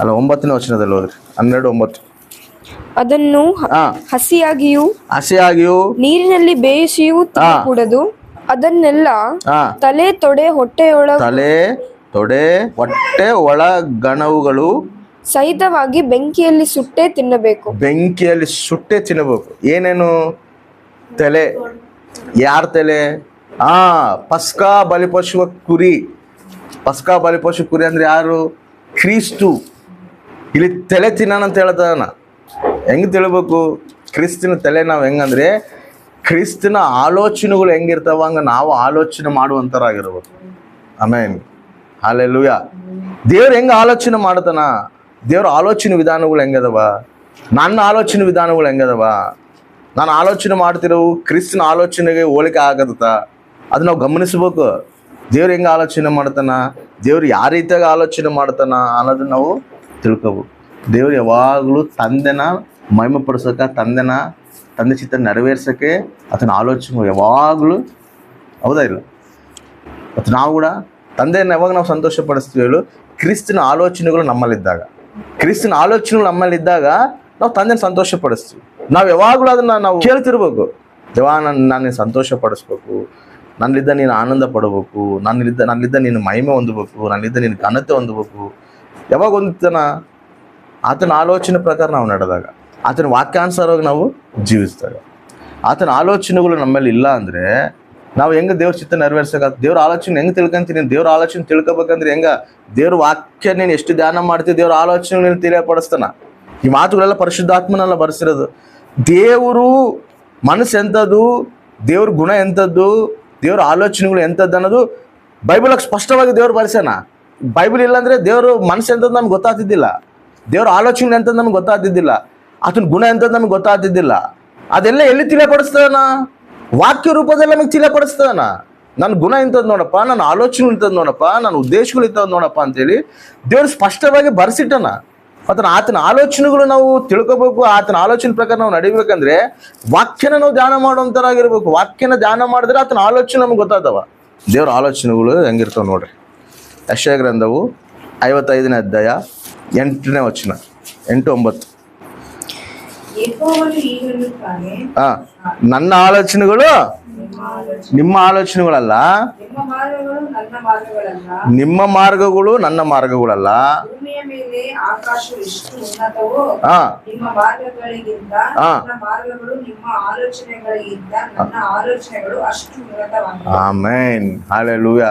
ಅಲ್ಲ 9ನೇ ವಚನದಲ್ಲಿ ಹೋದ್ರಿ 12:9. ಅದನ್ನು ಹಸಿಯಾಗಿಯೂ ನೀರಿನಲ್ಲಿ ಬೇಯಿಸಿಯೂ ತಿನ್ನಕೂಡದು. ಅದನ್ನೆಲ್ಲ ತಲೆ ತೊಡೆ ಹೊಟ್ಟೆ ಒಳಗಣವುಗಳು ಸಹಿತವಾಗಿ ಬೆಂಕಿಯಲ್ಲಿ ಸುಟ್ಟೇ ತಿನ್ನಬೇಕು. ಏನೇನು ತಲೆ? ಯಾರ ತಲೆ? ಪಸ್ಕಾ ಬಲಿಪಶುವ ಕುರಿ. ಪಸ್ಕಾ ಬಲಿಪಶು ಕುರಿ ಅಂದ್ರೆ ಯಾರು? ಕ್ರಿಸ್ತು. ಇಲ್ಲಿ ತಲೆ ತಿನ್ನೋಣ ಅಂತ ಹೇಳ್ತಾನ. ಹೆಂಗೆ ತಿಳ್ಬೇಕು ಕ್ರಿಸ್ತನ ತಲೆ? ನಾವು ಹೆಂಗಂದ್ರೆ ಕ್ರಿಸ್ತನ ಆಲೋಚನೆಗಳು ಹೆಂಗಿರ್ತಾವ ಹಂಗ ನಾವು ಆಲೋಚನೆ ಮಾಡುವಂತರಾಗಿರ್ಬೇಕು. ಆಮೇನ್, ಹಲ್ಲೆಲೂಯ. ದೇವ್ರು ಹೆಂಗ ಆಲೋಚನೆ ಮಾಡ್ತಾನ? ದೇವ್ರ ಆಲೋಚನೆ ವಿಧಾನಗಳು ಹೆಂಗದವ? ನನ್ನ ಆಲೋಚನೆ ವಿಧಾನಗಳು ಹೆಂಗದವ? ನಾನು ಆಲೋಚನೆ ಮಾಡ್ತಿರೋವು ಕ್ರಿಸ್ತನ ಆಲೋಚನೆಗೆ ಹೋಲಿಕೆ ಆಗತ್ತ. ಅದು ನಾವು ಗಮನಿಸ್ಬೇಕು. ದೇವ್ರು ಹೆಂಗೆ ಆಲೋಚನೆ ಮಾಡ್ತಾನ, ದೇವ್ರು ಯಾವ ರೀತಿಯಾಗಿ ಆಲೋಚನೆ ಮಾಡ್ತಾನ ಅನ್ನೋದನ್ನ ನಾವು ತಿಳ್ಕೊಬೇಕು. ದೇವ್ರು ಯಾವಾಗಲೂ ತಂದೆನ ಮಹಿಮೆ ಪಡಿಸೋಕೆ, ತಂದೆ ಚಿತ್ತ ನೆರವೇರ್ಸೋಕ್ಕೆ ಆತನ ಆಲೋಚನೆ ಯಾವಾಗಲೂ, ಹೌದಾ ಇಲ್ಲ? ಮತ್ತು ನಾವು ಕೂಡ ತಂದೆಯನ್ನು ಯಾವಾಗ ನಾವು ಸಂತೋಷ ಪಡಿಸ್ತೀವಿ ಹೇಳು? ಕ್ರಿಸ್ತನ ಆಲೋಚನೆಗಳು ನಮ್ಮಲ್ಲಿದ್ದಾಗ ನಾವು ತಂದೆನ ಸಂತೋಷ ಪಡಿಸ್ತೀವಿ. ನಾವು ಯಾವಾಗಲೂ ಅದನ್ನ ನಾವು ಕೇಳ್ತಿರ್ಬೇಕು. ದೇವಾ, ನಾನು ಸಂತೋಷ ಪಡಿಸ್ಬೇಕು, ನನ್ನಿಂದ ನೀನು ಆನಂದ ಪಡಬೇಕು, ನನ್ನಿಂದ ನೀನು ಮಹಿಮೆ ಹೊಂದಬೇಕು, ನನ್ನಿಂದ ನೀನು ಘನತೆ ಹೊಂದಬೇಕು. ಯಾವಾಗ ಹೊಂದುತ್ತಾನ? ಆತನ ಆಲೋಚನೆ ಪ್ರಕಾರ ನಾವು ನಡೆದಾಗ, ಆತನ ವಾಕ್ಯಾನುಸಾರವಾಗಿ ನಾವು ಜೀವಿಸಿದಾಗ. ಆತನ ಆಲೋಚನೆಗಳು ನಮ್ಮಲ್ಲಿ ಇಲ್ಲ ಅಂದರೆ ನಾವು ಹೆಂಗೆ ದೇವ್ರ ಚಿತ್ತ ನೆರವೇರ್ಸಕ್ಕೆ? ದೇವ್ರ ಆಲೋಚನೆ ಹೆಂಗೆ ತಿಳ್ಕೊಂತೀನಿ? ದೇವ್ರ ಆಲೋಚನೆ ತಿಳ್ಕೊಬೇಕಂದ್ರೆ ಹೆಂಗ? ದೇವ್ರ ವಾಕ್ಯ ನೀನು ಎಷ್ಟು ಧ್ಯಾನ ಮಾಡ್ತೀವಿ, ದೇವ್ರ ಆಲೋಚನೆ ನೀನು ತಿಳಿಯಪಡಿಸ್ತಾನ. ಈ ಮಾತುಗಳೆಲ್ಲ ಪರಿಶುದ್ಧಾತ್ಮನೆಲ್ಲ ಬರೆಸಿರೋದು. ದೇವರು ಮನಸ್ಸು ಎಂಥದ್ದು, ದೇವ್ರ ಗುಣ ಎಂಥದ್ದು, ದೇವ್ರ ಆಲೋಚನೆಗಳು ಎಂಥದ್ದು ಅನ್ನೋದು ಬೈಬಲಾಗ ಸ್ಪಷ್ಟವಾಗಿ ದೇವ್ರು ಬರೆಸ್ಯಾನ. ಬೈಬಲ್ ಇಲ್ಲಾಂದ್ರೆ ದೇವರು ಮನಸ್ಸು ಎಂಥದ್ದು ನಮ್ಗೆ ಗೊತ್ತಾಗ್ತಿದ್ದಿಲ್ಲ, ದೇವ್ರ ಆಲೋಚನೆ ಎಂಥದ್ದು ನಮ್ಗೆ ಗೊತ್ತಾಗ್ತಿದ್ದಿಲ್ಲ, ಆತನ ಗುಣ ಎಂಥದ್ದು ನಮ್ಗೆ ಗೊತ್ತಾಗ್ತಿದ್ದಿಲ್ಲ. ಅದೆಲ್ಲ ಎಲ್ಲಿ ತಿಳಿಯಪಡಿಸ್ತಾನ? ವಾಕ್ಯ ರೂಪದಲ್ಲಿ ನಮಗೆ ತಿಳಿಯಪಡಿಸ್ತಾನ. ನನ್ನ ಗುಣ ಇಂಥದ್ದು ನೋಡಪ್ಪ, ನನ್ನ ಆಲೋಚನೆ ಇಂಥದ್ದು ನೋಡಪ್ಪ, ನನ್ನ ಉದ್ದೇಶಗಳು ಇಂಥದ್ದು ನೋಡಪ್ಪ ಅಂತೇಳಿ ದೇವ್ರು ಸ್ಪಷ್ಟವಾಗಿ ಬರೆಸಿಟ್ಟನ. ಮತ್ತು ಆತನ ಆಲೋಚನೆಗಳು ನಾವು ತಿಳ್ಕೊಬೇಕು. ಆತನ ಆಲೋಚನೆ ಪ್ರಕಾರ ನಾವು ನಡಿಬೇಕಂದ್ರೆ ವಾಕ್ಯನ ನಾವು ಧ್ಯಾನ ಮಾಡುವಂತರಾಗಿರ್ಬೇಕು. ವಾಕ್ಯನ ಧ್ಯಾನ ಮಾಡಿದ್ರೆ ಆತನ ಆಲೋಚನೆ ನಮ್ಗೆ ಗೊತ್ತಾದವ. ದೇವ್ರ ಆಲೋಚನೆಗಳು ಹೆಂಗಿರ್ತಾವ ನೋಡ್ರಿ. ಯೆಶಾಯ ಗ್ರಂಥವು 55ನೇ ಅಧ್ಯಾಯ 8ನೇ ವಚನ, 8-9. ನನ್ನ ಆಲೋಚನೆಗಳು ನಿಮ್ಮ ಆಲೋಚನೆಗಳಲ್ಲ, ನಿಮ್ಮ ಮಾರ್ಗಗಳು ನನ್ನ ಮಾರ್ಗಗಳಲ್ಲ. Amen, hallelujah.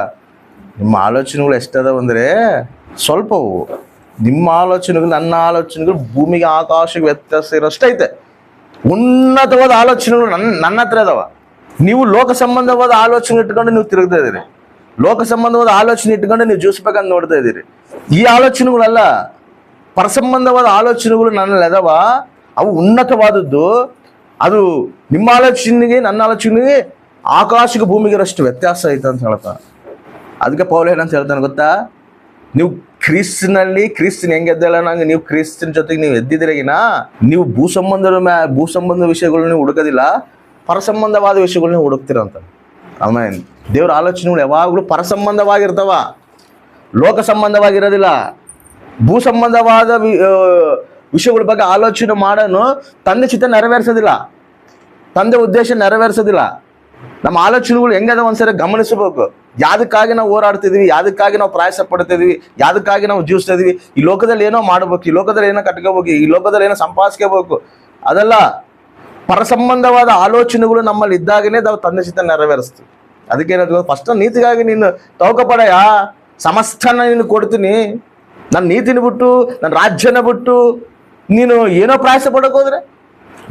ನಿಮ್ಮ ಆಲೋಚನೆಗಳು ಎಷ್ಟದಾವ ಅಂದ್ರೆ ಸ್ವಲ್ಪವು. ನಿಮ್ಮ ಆಲೋಚನೆಗಳು ನನ್ನ ಆಲೋಚನೆಗಳು ಭೂಮಿಗೆ ಆಕಾಶಕ್ಕೆ ವ್ಯತ್ಯಾಸ ಇರೋಷ್ಟೈತೆ. ಉನ್ನತವಾದ ಆಲೋಚನೆಗಳು ನನ್ನ ಹತ್ರ ಇದಾವ. ನೀವು ಲೋಕ ಸಂಬಂಧವಾದ ಆಲೋಚನೆ ಇಟ್ಕೊಂಡು ನೀವು ತಿರುಗ್ತಾ ಇದ್ದೀರಿ, ಲೋಕ ಸಂಬಂಧವಾದ ಆಲೋಚನೆ ಇಟ್ಕೊಂಡು ನೀವು ಜೀವಿಸ್ಬೇಕಂತ ನೋಡ್ತಾ ಇದ್ದೀರಿ. ಈ ಆಲೋಚನೆಗಳಲ್ಲ, ಪರಸಂಬಂಧವಾದ ಆಲೋಚನೆಗಳು ನನ್ನಲ್ಲಿ ಅದಾವ. ಅವು ಉನ್ನತವಾದದ್ದು. ಅದು ನಿಮ್ಮ ಆಲೋಚನೆಗೆ ನನ್ನ ಆಲೋಚನೆಗೆ ಆಕಾಶಕ್ಕೆ ಭೂಮಿಗೆ ಅಷ್ಟು ವ್ಯತ್ಯಾಸ ಐತೆ ಅಂತ ಹೇಳ್ತಾ. ಅದಕ್ಕೆ ಪೌಲ ಏನಂತ ಹೇಳ್ತಾನೆ ಗೊತ್ತಾ? ನೀವು ಕ್ರಿಸ್ತನ ಹೆಂಗೆ ಎದ್ದಲ್ಲ ನಂಗೆ, ನೀವು ಕ್ರಿಸ್ತನ ಜೊತೆಗೆ ನೀವು ಎದ್ದಿದ್ರೆಗಿನ ನೀವು ಭೂ ಸಂಬಂಧ ವಿಷಯಗಳನ್ನ ನೀವು ಹುಡುಕೋದಿಲ್ಲ, ಪರಸಂಬಂಧವಾದ ವಿಷಯಗಳನ್ನ ಹುಡುಕ್ತಿರಂತ. ಆಮೇನ್. ದೇವ್ರ ಆಲೋಚನೆಗಳು ಯಾವಾಗಲೂ ಪರಸಂಬಂಧವಾಗಿರ್ತಾವ, ಲೋಕ ಸಂಬಂಧವಾಗಿರೋದಿಲ್ಲ. ಭೂ ಸಂಬಂಧವಾದ ವಿಷಯಗಳ ಬಗ್ಗೆ ಆಲೋಚನೆ ಮಾಡೋನು ತಂದೆ ಚಿತ್ತ ನೆರವೇರಿಸೋದಿಲ್ಲ, ತಂದೆ ಉದ್ದೇಶ ನೆರವೇರಿಸೋದಿಲ್ಲ. ನಮ್ಮ ಆಲೋಚನೆಗಳು ಹೆಂಗದ ಒಂದ್ಸರಿ ಗಮನಿಸಬೇಕು. ಯಾವ್ದಕ್ಕಾಗಿ ನಾವು ಹೋರಾಡ್ತಿದ್ವಿ, ಯಾವ್ದಕ್ಕಾಗಿ ನಾವು ಪ್ರಯಾಸ ಪಡ್ತಿದ್ವಿ, ಯಾವ್ದಕ್ಕಾಗಿ ನಾವು ಜೀವಿಸ್ತಾ ಇದೀವಿ. ಈ ಲೋಕದಲ್ಲಿ ಏನೋ ಮಾಡ್ಬೇಕು, ಈ ಲೋಕದಲ್ಲಿ ಏನೋ ಕಟ್ಕೋಬೇಕು, ಈ ಲೋಕದಲ್ಲಿ ಏನೋ ಸಂಪಾದಿಸ್ಕೋಬೇಕು, ಅದೆಲ್ಲ ಪರಸಂಬಂಧವಾದ ಆಲೋಚನೆಗಳು ನಮ್ಮಲ್ಲಿ ಇದ್ದಾಗನೇ ನಾವು ತಂದೆ ಚಿತ್ತ ನೆರವೇರಿಸ್ತೀವಿ. ಅದಕ್ಕೇನಾದ್ರು ಫಸ್ಟ್ ನೀತಿಗಾಗಿ ನೀನು ತೌಕಪಡೆಯ ಸಮಸ್ತನ ನೀನು ಕೊಡ್ತೀನಿ. ನನ್ನ ನೀತಿನ ಬಿಟ್ಟು, ನನ್ನ ರಾಜ್ಯನ ಬಿಟ್ಟು ನೀನು ಏನೋ ಪ್ರಯಾಸ ಪಡೋಕೆ ಹೋದ್ರೆ,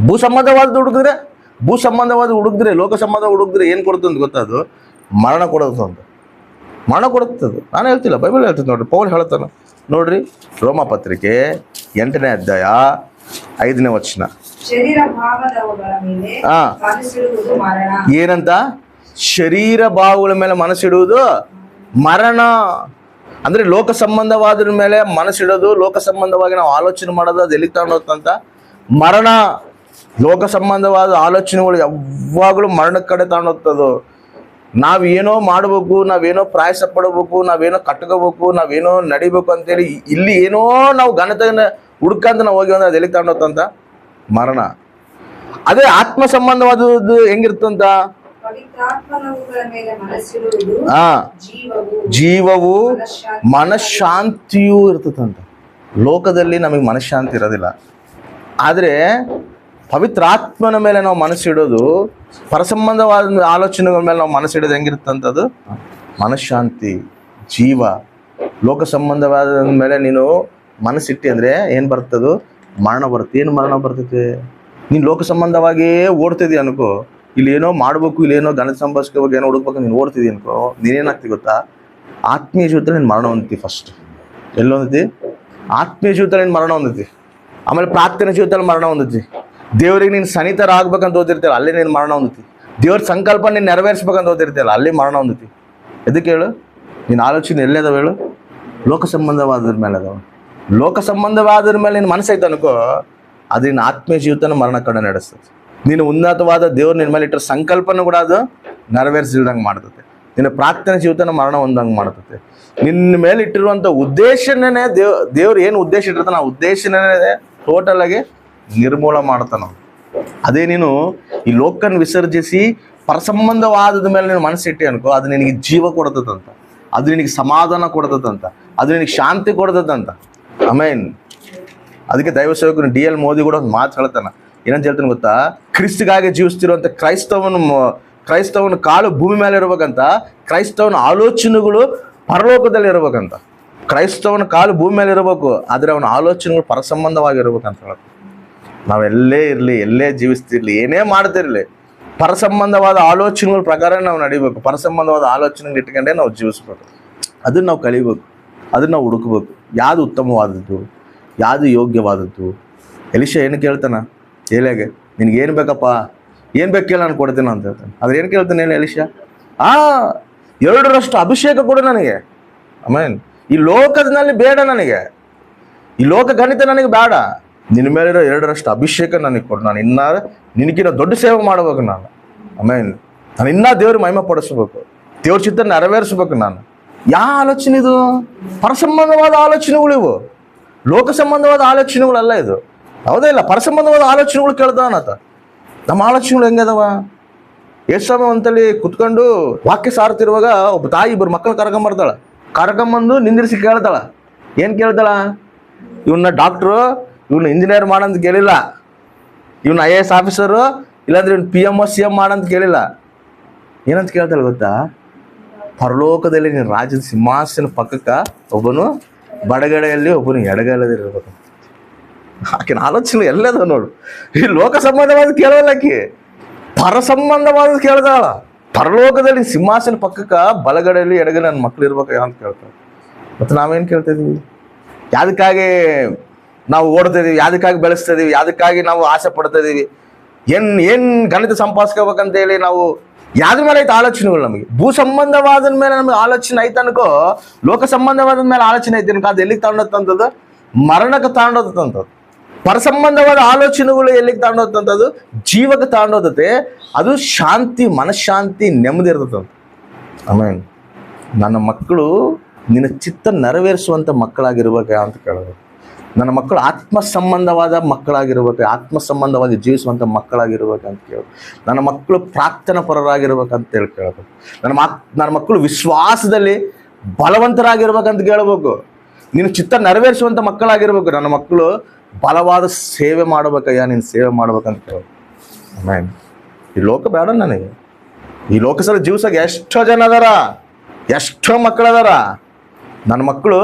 ಭೂ ಸಂಬಂಧವಾದ ಹುಡುಗಿದ್ರೆ ಲೋಕ ಸಂಬಂಧ ಹುಡುಗಿದ್ರೆ ಏನು ಕೊಡುತ್ತೆ ಅಂತ ಗೊತ್ತದು? ಮರಣ ಕೊಡೋದು ಅಂತ. ಮರಣ ಕೊಡುತ್ತದು. ನಾನು ಹೇಳ್ತಿಲ್ಲ, ಬೈಬಲ್ ಹೇಳ್ತೀನಿ ನೋಡ್ರಿ. ಪೌಲ್ ಹೇಳ್ತಾನೆ ನೋಡ್ರಿ, ರೋಮ ಪತ್ರಿಕೆ 8ನೇ ಅಧ್ಯಾಯ 5ನೇ ವಚನ. ಏನಂತ? ಶರೀರ ಭಾವಗಳ ಮೇಲೆ ಮನಸ್ಸಿಡುವುದು ಮರಣ. ಅಂದ್ರೆ ಲೋಕ ಸಂಬಂಧವಾದ್ರ ಮೇಲೆ ಮನಸ್ಸಿಡೋದು, ಲೋಕ ಸಂಬಂಧವಾಗಿ ನಾವು ಆಲೋಚನೆ ಮಾಡೋದು, ಅದು ಎಲ್ಲಿಗೆ ತಗೊಂಡೋಗ್ತಂತ? ಮರಣ. ಲೋಕ ಸಂಬಂಧವಾದ ಆಲೋಚನೆಗಳು ಯಾವಾಗಲೂ ಮರಣದ ಕಡೆ ತಗೊಂಡೋಗ್ತದೋ. ನಾವೇನೋ ಮಾಡಬೇಕು, ನಾವೇನೋ ಪ್ರಯಾಸ ಪಡಬೇಕು, ನಾವೇನೋ ಕಟ್ಕೋಬೇಕು, ನಾವೇನೋ ನಡಿಬೇಕು ಅಂತೇಳಿ ಇಲ್ಲಿ ಏನೋ ನಾವು ಘನತೆಯನ್ನು ಹುಡ್ಕಂತ ನಾವು ಹೋಗಿ ಅಂದ್ರೆ ಅದು ಎಲ್ಲಿಗೆ ತಗೊಂಡೋಗ್ತಂತ? ಮರಣ. ಅದೇ ಆತ್ಮ ಸಂಬಂಧವಾದದ್ದು ಹೆಂಗಿರ್ತಂತ? ಜೀವವು ಮನಃಶಾಂತಿಯೂ ಇರ್ತದಂತ. ಲೋಕದಲ್ಲಿ ನಮಗೆ ಮನಃಶಾಂತಿ ಇರೋದಿಲ್ಲ, ಆದರೆ ಪವಿತ್ರಾತ್ಮನ ಮೇಲೆ ನಾವು ಮನಸ್ಸಿಡೋದು, ಪರಸಂಬಂಧವಾದ ಆಲೋಚನೆಗಳ ಮೇಲೆ ನಾವು ಮನಸ್ಸಿಡೋದು ಹೆಂಗಿರುತ್ತಂಥದ್ದು? ಮನಃಶಾಂತಿ, ಜೀವ. ಲೋಕ ಸಂಬಂಧವಾದ ಮೇಲೆ ನೀನು ಮನಸ್ಸಿಟ್ಟಿ ಅಂದರೆ ಏನು ಬರ್ತದು? ಮರಣ ಬರುತ್ತೆ. ಏನು ಮರಣ ಬರ್ತೈತೆ? ನೀನು ಲೋಕ ಸಂಬಂಧವಾಗಿಯೇ ಓಡ್ತಿದ್ದೀಯ ಅನ್ಕೋ, ಇಲ್ಲಿ ಏನೋ ಮಾಡಬೇಕು, ಇಲ್ಲೇನೋ ಘನ ಸಂಭಾಷಿಕೆ ಏನೋ ಹುಡುಕ್ಬೇಕು, ನೀನು ಓಡ್ತಿದ್ದೀಯ ಅನ್ಕೋ, ನೀನೇನಾಗ್ತಿ ಗೊತ್ತಾ? ಆತ್ಮೀಯ ಜೀವಿತದಲ್ಲಿ ನೀನು ಮರಣ ಹೊಂದ್ತಿ. ಫಸ್ಟ್ ಎಲ್ಲಿ ಹೊಂದತಿ? ಆತ್ಮೀಯ ಜೀವಿತದಲ್ಲಿ ನೀನು ಮರಣ ಹೊಂದತಿ. ಆಮೇಲೆ ಪ್ರಾರ್ಥನೆ ಜೀವಿತದಲ್ಲಿ ಮರಣ ಹೊಂದತಿ. ದೇವ್ರಿಗೆ ನೀನು ಸನಿತರ ಆಗ್ಬೇಕಂತ ಓದಿರ್ತೀಯಲ್ಲ, ಅಲ್ಲಿ ನೀನು ಮರಣ ಹೊಂದತಿ. ದೇವ್ರ ಸಂಕಲ್ಪ ನೀನು ನೆರವೇರಿಸ್ಬೇಕಂತ ಓದಿರ್ತೀಯಲ್ಲ, ಅಲ್ಲಿ ಮರಣ ಹೊಂದತಿ. ಎದಕ್ಕೆ ಹೇಳು? ನೀನು ಆಲೋಚನೆ ಎಲ್ಲೇ ಅದಾವ ಹೇಳು? ಲೋಕ ಸಂಬಂಧವಾದ್ರ ಮೇಲೆ ಅದಾವ. ಲೋಕ ಸಂಬಂಧವಾದ್ರ ಮೇಲೆ ನೀನು ಮನಸ್ಸೈತೆ ಅನ್ಕೋ, ಅದು ನಿನ್ನ ಆತ್ಮೀಯ ಜೀವಿತನ ಮರಣ ಕಡೆ ನಡೆಸ್ತದೆ. ನೀನು ಉನ್ನತವಾದ ದೇವ್ರು ನಿನ್ನ ಮೇಲೆ ಇಟ್ಟರೆ ಸಂಕಲ್ಪನೂ ಕೂಡ ಅದು ನೆರವೇರಿಸಿಲ್ದಂಗೆ ಮಾಡ್ತದೆ. ನಿನ್ನ ಪ್ರಾರ್ಥನೆ ಜೀವಿತನ ಮರಣ ಹೊಂದಂಗೆ ಮಾಡ್ತದೆ. ನಿನ್ನ ಮೇಲೆ ಇಟ್ಟಿರುವಂಥ ಉದ್ದೇಶನೇ ದೇವ್ರು ಏನು ಉದ್ದೇಶ ಇಟ್ಟಿರ್ತಾನೆ ಆ ಉದ್ದೇಶನೇ ಟೋಟಲ್ ಆಗಿ ನಿರ್ಮೂಲ ಮಾಡ್ತಾನೆ. ಅದೇ ನೀನು ಈ ಲೋಕನ ವಿಸರ್ಜಿಸಿ ಪರಸಂಬಂಧವಾದದ ಮೇಲೆ ನೀನು ಮನಸ್ಸಿಟ್ಟಿ ಅನ್ಕೋ, ಅದು ನಿನಗೆ ಜೀವ ಕೊಡ್ತದಂತ, ಅದು ನಿನಗೆ ಸಮಾಧಾನ ಕೊಡ್ತದಂತ, ಅದು ನಿನಗೆ ಶಾಂತಿ ಕೊಡ್ತದಂತ. ಆಮೇನ್. ಅದಕ್ಕೆ ದೈವ ಸೇವಕರು DL ಮೋದಿ ಕೂಡ ಒಂದು ಮಾತು ಹೇಳ್ತಾನೆ. ಏನಂತ ಹೇಳ್ತಾನೆ ಗೊತ್ತಾ? ಕ್ರಿಸ್ತಿಗಾಗಿ ಜೀವಿಸ್ತಿರುವಂಥ ಕ್ರೈಸ್ತವನ ಕಾಲು ಭೂಮಿ ಮೇಲೆ ಇರ್ಬೇಕಂತ, ಕ್ರೈಸ್ತವನ ಆಲೋಚನೆಗಳು ಪರಲೋಕದಲ್ಲಿ ಇರ್ಬೇಕಂತ. ಕ್ರೈಸ್ತವನ ಕಾಲು ಭೂಮಿ ಮೇಲೆ ಇರಬೇಕು, ಆದರೆ ಅವನ ಆಲೋಚನೆಗಳು ಪರಸಂಬಂಧವಾಗಿರ್ಬೇಕಂತ ಹೇಳುತ್ತೆ. ನಾವೆಲ್ಲೇ ಇರಲಿ, ಎಲ್ಲೇ ಜೀವಿಸ್ತಿರ್ಲಿ, ಏನೇ ಮಾಡ್ತಿರ್ಲಿ, ಪರಸಂಬಂಧವಾದ ಆಲೋಚನೆಗಳ ಪ್ರಕಾರ ನಾವು ನಡಿಬೇಕು. ಪರಸಂಬಂಧವಾದ ಆಲೋಚನೆಗಳು ಇಟ್ಕೊಂಡೇ ನಾವು ಜೀವಿಸ್ಬೇಕು. ಅದನ್ನು ನಾವು ಕಲಿಬೇಕು, ಅದನ್ನು ನಾವು ಹುಡುಕ್ಬೇಕು. ಯಾವುದು ಉತ್ತಮವಾದದ್ದು, ಯಾವುದು ಯೋಗ್ಯವಾದದ್ದು. ಎಲಿಷಾ ಏನು ಕೇಳ್ತಾನ ಏಲಿಯಾಗೆ? ನಿನಗೇನು ಬೇಕಪ್ಪ, ಏನು ಬೇಕು ಕೇಳ, ನಾನು ಕೊಡ್ತೀನಿ ಅಂತ ಹೇಳ್ತಾನೆ. ಆದ್ರೆ ಏನು ಕೇಳ್ತಾನೆ ಹೇಳಿ ಎಲಿಷಾ? 2ರಷ್ಟು ಅಭಿಷೇಕ ಕೊಡು ನನಗೆ. ಆಮೇನ್. ಈ ಲೋಕದಲ್ಲಿ ಬೇಡ ನನಗೆ, ಈ ಲೋಕ ಗಣಿತ ನನಗೆ ಬೇಡ, ನಿನ್ನ ಮೇಲಿರೋ 2ರಷ್ಟು ಅಭಿಷೇಕ ನನಗೆ ಕೊಡು. ನಾನು ಇನ್ನೂ ನಿನಗಿನ್ನ ದೊಡ್ಡ ಸೇವೆ ಮಾಡಬೇಕು ನಾನು. ಆಮೇನ್. ನಾನು ಇನ್ನೂ ದೇವ್ರ ಮಹಿಮೆ ಪಡಿಸ್ಬೇಕು, ದೇವ್ರ ಚಿತ್ತ ನೆರವೇರಿಸ್ಬೇಕು ನಾನು. ಯಾವ ಆಲೋಚನೆ ಇದು? ಪರಸಂಬಂಧವಾದ ಆಲೋಚನೆಗಳು ಇವು, ಲೋಕ ಸಂಬಂಧವಾದ ಆಲೋಚನೆಗಳಲ್ಲ ಇದು. ಹೌದೇ ಇಲ್ಲ? ಪರಸಂಬಂಧವಾದ ಆಲೋಚನೆಗಳು ಕೇಳ್ತಾನತ. ನಮ್ಮ ಆಲೋಚನೆಗಳು ಹೆಂಗದವ? ಯೇಸುಸ್ವಾಮಿ ಅಂತಲ್ಲಿ ಕುತ್ಕೊಂಡು ವಾಕ್ಯ ಸಾರ್ತಿರುವಾಗ ಒಬ್ಬ ತಾಯಿ 2 ಮಕ್ಕಳು ಕರ್ಕೊಂಬರ್ತಾಳ. ಕರ್ಕೊಂಬಂದು ನಿಂದಿರಿಸಿ ಕೇಳ್ತಾಳ. ಏನು ಕೇಳ್ತಾಳ? ಇವನ್ನ ಡಾಕ್ಟ್ರು, ಇವನ್ನ ಇಂಜಿನಿಯರ್ ಮಾಡಂತ ಕೇಳಿಲ್ಲ, ಇವನ್ನ IAS ಆಫೀಸರು, ಇಲ್ಲಾಂದ್ರೆ ಇವ್ನು PMO CM ಮಾಡಂತ ಕೇಳಿಲ್ಲ. ಏನಂತ ಕೇಳ್ತಾಳೆ ಗೊತ್ತಾ? ಪರಲೋಕದಲ್ಲಿ ನೀನು ರಾಜ್ಯದ ಸಿಂಹಾಸನ ಪಕ್ಕಕ್ಕೆ ಒಬ್ಬನು ಬಡಗಡೆಯಲ್ಲಿ, ಒಬ್ಬನು ಎಡಗಡೆಯಲ್ಲಿ ಇರ್ಬೇಕು. ಆಕಿನ ಆಲೋಚನೆ ಎಲ್ಲದ ನೋಡು. ಈ ಲೋಕ ಸಂಬಂಧವಾದ ಕೇಳಲ್ಲ, ಆಕಿ ಪರ ಸಂಬಂಧವಾದ ಕೇಳ್ದಾಳ. ಪರಲೋಕದಲ್ಲಿ ಸಿಂಹಾಸನ ಪಕ್ಕಕ್ಕೆ ಬಲಗಡೆಯಲ್ಲಿ ಎಡಗಡೆ ನನ್ನ ಮಕ್ಳು ಇರ್ಬೇಕು ಅಂತ ಕೇಳ್ತಾಳೆ. ಮತ್ತು ನಾವೇನು ಕೇಳ್ತಿದ್ದೀವಿ? ಯಾವುದಕ್ಕಾಗಿ ನಾವು ಓಡ್ತಿದ್ದೀವಿ? ಯಾವುದಕ್ಕಾಗಿ ಬೆಳೆಸ್ತಿದ್ದೀವಿ? ಯಾವುದಕ್ಕಾಗಿ ನಾವು ಆಸೆ ಪಡ್ತಾ ಇದ್ದೀವಿ? ಏನು ಗಣಿತ ಸಂಪಾದಿಸ್ಕೋಬೇಕಂತೇಳಿ ನಾವು ಯಾವ್ದ್ರ ಮೇಲೆ ಐತೆ ಆಲೋಚನೆಗಳು? ನಮಗೆ ಭೂ ಸಂಬಂಧವಾದ ಮೇಲೆ ನಮಗೆ ಆಲೋಚನೆ ಐತೆ ಅನ್ಕೋ, ಲೋಕ ಸಂಬಂಧವಾದ ಮೇಲೆ ಆಲೋಚನೆ ಐತೆ ಅನ್ಕೋ, ಅದು ಎಲ್ಲಿಗೆ ತಗೊಂಡಂಥದ್ದು? ಮರಣಕ್ಕೆ ತಗೊಂಡೋದಂಥದ್ದು. ಪರಸಂಬಂಧವಾದ ಆಲೋಚನೆಗಳು ಎಲ್ಲಿಗೆ ತಗೊಂಡೋದಂಥದ್ದು? ಜೀವಕ್ಕೆ ತಗೊಂಡೋದತೆ. ಅದು ಶಾಂತಿ, ಮನಃಶಾಂತಿ, ನೆಮ್ಮದಿ ಇರ್ತದಂತ. ಆಮೇಲೆ ನನ್ನ ಮಕ್ಕಳು ನಿನ್ನ ಚಿತ್ತ ನೆರವೇರಿಸುವಂಥ ಮಕ್ಕಳಾಗಿರ್ಬೇಕು ಅಂತ ಕೇಳೋದು. ನನ್ನ ಮಕ್ಕಳು ಆತ್ಮ ಸಂಬಂಧವಾದ ಮಕ್ಕಳಾಗಿರ್ಬೇಕು, ಆತ್ಮ ಸಂಬಂಧವಾಗಿ ಜೀವಿಸುವಂಥ ಮಕ್ಕಳಾಗಿರ್ಬೇಕು ಅಂತ ಕೇಳೋದು. ನನ್ನ ಮಕ್ಕಳು ಪ್ರಾರ್ಥನಾ ಪರರಾಗಿರ್ಬೇಕಂತ ಹೇಳಿ ಕೇಳಬೇಕು. ನನ್ನ ಮಕ್ಕಳು ವಿಶ್ವಾಸದಲ್ಲಿ ಬಲವಂತರಾಗಿರ್ಬೇಕಂತ ಕೇಳಬೇಕು. ನೀನು ಚಿತ್ತ ನೆರವೇರಿಸುವಂಥ ಮಕ್ಕಳಾಗಿರ್ಬೇಕು. ನನ್ನ ಮಕ್ಕಳು ಬಲವಾದ ಸೇವೆ ಮಾಡ್ಬೇಕಯ್ಯ, ನೀನು ಸೇವೆ ಮಾಡ್ಬೇಕಂತ ಕೇಳೋದು. ಆಮೇಲೆ ಈ ಲೋಕ ಬೇಡ ನನಗೆ. ಈ ಲೋಕಸಲ ಜೀವಿಸಾಗ ಎಷ್ಟೋ ಜನ ಅದಾರ, ಎಷ್ಟೋ ಮಕ್ಕಳದಾರ. ನನ್ನ ಮಕ್ಕಳು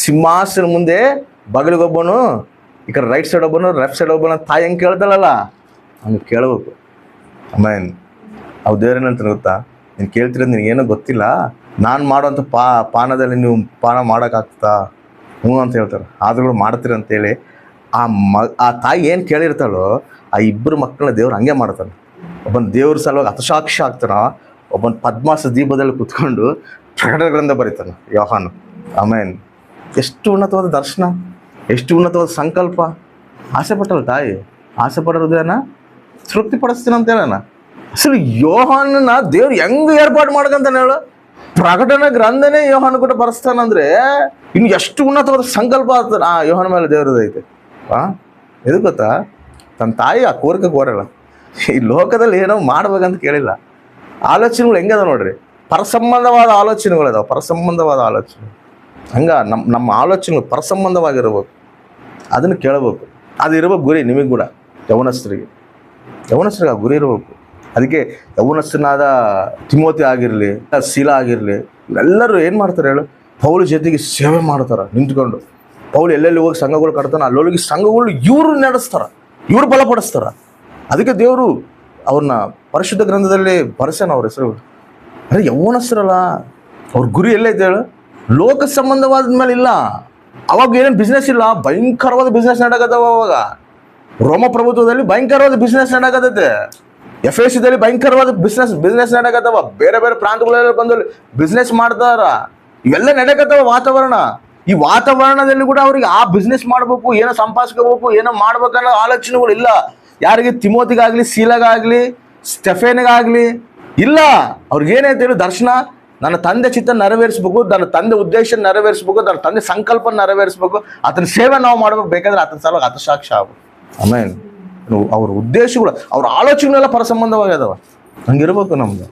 ಸಿಂಹಾಸನ ಮುಂದೆ ಬಗಲಿಗೊಬ್ಬನು, ಈ ಕಡೆ ರೈಟ್ ಸೈಡ್ ಒಬ್ಬನು, ಲೆಫ್ಟ್ ಸೈಡ್ ಒಬ್ಬನ ತಾಯಿ ಹೆಂಗೆ ಕೇಳ್ತಾಳಲ್ಲ ಹಂಗೆ ಕೇಳಬೇಕು. ಆಮೇಲೆ ಅವು ದೇವ್ರೇನಂತ ಗೊತ್ತಾ? ನೀನು ಕೇಳ್ತಿರೋದು ನಿನಗೇನೋ ಗೊತ್ತಿಲ್ಲ, ನಾನು ಮಾಡೋಂಥ ಪಾನದಲ್ಲಿ ನೀವು ಪಾನ ಮಾಡೋಕ್ಕಾಗ್ತಾ? ಹ್ಞೂ ಅಂತ ಹೇಳ್ತಾರೆ. ಆದ್ರೂ ಮಾಡ್ತೀರಿ ಅಂತೇಳಿ ಆ ತಾಯಿ ಏನು ಕೇಳಿರ್ತಾಳೋ ಆ 2 ಮಕ್ಕಳನ್ನ ದೇವ್ರು ಹಂಗೆ ಮಾಡ್ತಾನೆ. ಒಬ್ಬನ ದೇವ್ರ ಸಲುವಾಗಿ ಹತಸಾಕ್ಷಿ ಆಗ್ತಾನ, ಒಬ್ಬನ ಪದ್ಮಾಸ ದೀಪದಲ್ಲಿ ಕುತ್ಕೊಂಡು ಪ್ರಕಟಣೆ ಗ್ರಂಥ ಬರೀತಾನೆ ಯೋಹಾನ. ಆಮೇಲೆ ಎಷ್ಟು ಉನ್ನತವಾದ ದರ್ಶನ, ಎಷ್ಟು ಉನ್ನತವಾದ ಸಂಕಲ್ಪ. ಆಸೆ ಪಟ್ಟಲ್ಲ ತಾಯಿ, ಆಸೆ ಪಡೋ ಹೃದಯನ ತೃಪ್ತಿಪಡಿಸ್ತೀನಿ ಅಂತ ಹೇಳೋಣ. ಅಸಲು ಯೋಹಾನನ ದೇವ್ರು ಹೆಂಗ್ ಏರ್ಪಾಡು ಮಾಡ್ಕಂತಾನೆ ಹೇಳು. ಪ್ರಕಟಣೆ ಗ್ರಂಥನೇ ಯೋಹಾನ ಕೂಡ ಬರೆಸ್ತಾನಂದ್ರೆ ಇನ್ನು ಎಷ್ಟು ಉನ್ನತವಾದ ಸಂಕಲ್ಪ ಆಗ್ತದೆ ಆ ಯೋಹಾನ ಮೇಲೆ ದೇವ್ರದೈತೆ. ಎದು ಗೊತ್ತಾ, ತನ್ನ ತಾಯಿ ಆ ಕೋರಿಕೆ ಕೋರಲ್ಲ, ಈ ಲೋಕದಲ್ಲಿ ಏನೋ ಮಾಡ್ಬೇಕಂತ ಕೇಳಿಲ್ಲ. ಆಲೋಚನೆಗಳು ಹೆಂಗದ ನೋಡ್ರಿ, ಪರಸಂಬಂಧವಾದ ಆಲೋಚನೆಗಳದಾವ, ಪರಸಂಬಂಧವಾದ ಆಲೋಚನೆ. ಹಂಗ ನಮ್ಮ ಆಲೋಚನೆಗಳು ಪರಸಂಬಂಧವಾಗಿರ್ಬೇಕು, ಅದನ್ನು ಕೇಳಬೇಕು. ಅದು ಇರ್ಬೇಕು ಗುರಿ ನಿಮಗೆ ಕೂಡ. ಯೌವನಸ್ಥರಿಗೆ ಆ ಗುರಿ ಇರಬೇಕು. ಅದಕ್ಕೆ ಯೌವನಸ್ಥನಾದ ತಿಮೋತಿ ಆಗಿರಲಿ, ಶೀಲ ಆಗಿರಲಿ, ಇವರೆಲ್ಲರೂ ಏನು ಮಾಡ್ತಾರೆ ಹೇಳು, ಪೌಲ ಜೊತೆಗೆ ಸೇವೆ ಮಾಡ್ತಾರೆ ನಿಂತ್ಕೊಂಡು. ಪೌಲ್ ಎಲ್ಲೆಲ್ಲಿ ಹೋಗಿ ಸಂಘಗಳು ಕಟ್ತಾನೆ, ಅಲ್ಲೋಗಿ ಸಂಘಗಳು ಇವರು ನಡೆಸ್ತಾರೆ, ಇವರು ಬಲಪಡಿಸ್ತಾರೆ. ಅದಕ್ಕೆ ದೇವರು ಅವ್ರನ್ನ ಪರಿಶುದ್ಧ ಗ್ರಂಥದಲ್ಲಿ ಬರೆಸ್ಯಾನ ಅವ್ರ ಹೆಸರು. ಅರೆ ಯೌವನಸ್ಥರಲ್ಲ, ಅವ್ರ ಗುರಿ ಎಲ್ಲೈತೆ ಹೇಳು, ಲೋಕ ಸಂಬಂಧವಾದ ಮೇಲೆ ಇಲ್ಲ. ಅವಾಗ ಏನೇನು ಬಿಸ್ನೆಸ್ ಇಲ್ಲ, ಭಯಂಕರವಾದ ಬಿಸ್ನೆಸ್ ನಡಕತ್ತವ. ಅವಾಗ ರೋಮ ಪ್ರಭುತ್ವದಲ್ಲಿ ಭಯಂಕರವಾದ ಬಿಸ್ನೆಸ್ ನಡಕತ್ತೈತೆ. ಎಫೆಸದಲ್ಲಿ ಭಯಂಕರವಾದ ಬಿಸ್ನೆಸ್ ನಡಕತ್ತವ. ಬೇರೆ ಬೇರೆ ಪ್ರಾಂತಗಳೆಲ್ಲ ಬಂದು ಬಿಸ್ನೆಸ್ ಮಾಡ್ತಾರ. ಇವೆಲ್ಲ ನಡಕತ್ತವ ವಾತಾವರಣ. ಈ ವಾತಾವರಣದಲ್ಲಿ ಕೂಡ ಅವ್ರಿಗೆ ಆ ಬಿಸ್ನೆಸ್ ಮಾಡ್ಬೇಕು, ಏನೋ ಸಂಪಾದಿಸ್ಕೋಬೇಕು, ಏನೋ ಮಾಡ್ಬೇಕನ್ನೋ ಆಲೋಚನೆಗಳು ಇಲ್ಲ. ಯಾರಿಗೆ? ತಿಮೋತಿಗಾಗ್ಲಿ, ಶೀಲಗಾಗ್ಲಿ, ಸ್ಟೆಫೇನ್ಗಾಗ್ಲಿ ಇಲ್ಲ. ಅವ್ರಿಗೇನೈತೆ ಹೇಳಿ, ದರ್ಶನ, ನನ್ನ ತಂದೆ ಚಿತ್ತ ನೆರವೇರಿಸ್ಬೇಕು, ನನ್ನ ತಂದೆ ಉದ್ದೇಶ ನೆರವೇರಿಸ್ಬೇಕು, ನನ್ನ ತಂದೆ ಸಂಕಲ್ಪ ನೆರವೇರಿಸ್ಬೇಕು, ಆತನ ಸೇವೆ ನಾವು ಮಾಡ್ಬೇಕು. ಬೇಕಾದ್ರೆ ಆತನ ಸಲುವಾಗಿ ಹತಸಾಕ್ಷಿ ಆಗ್ಬೇಕು. ಆಮೇಲೆ ಅವ್ರ ಉದ್ದೇಶಗಳು, ಅವ್ರ ಆಲೋಚನೆಗಳೆಲ್ಲ ಪರಸಂಬಂಧವಾಗಿದಾವ. ಹಂಗಿರ್ಬೇಕು ನಮ್ದು.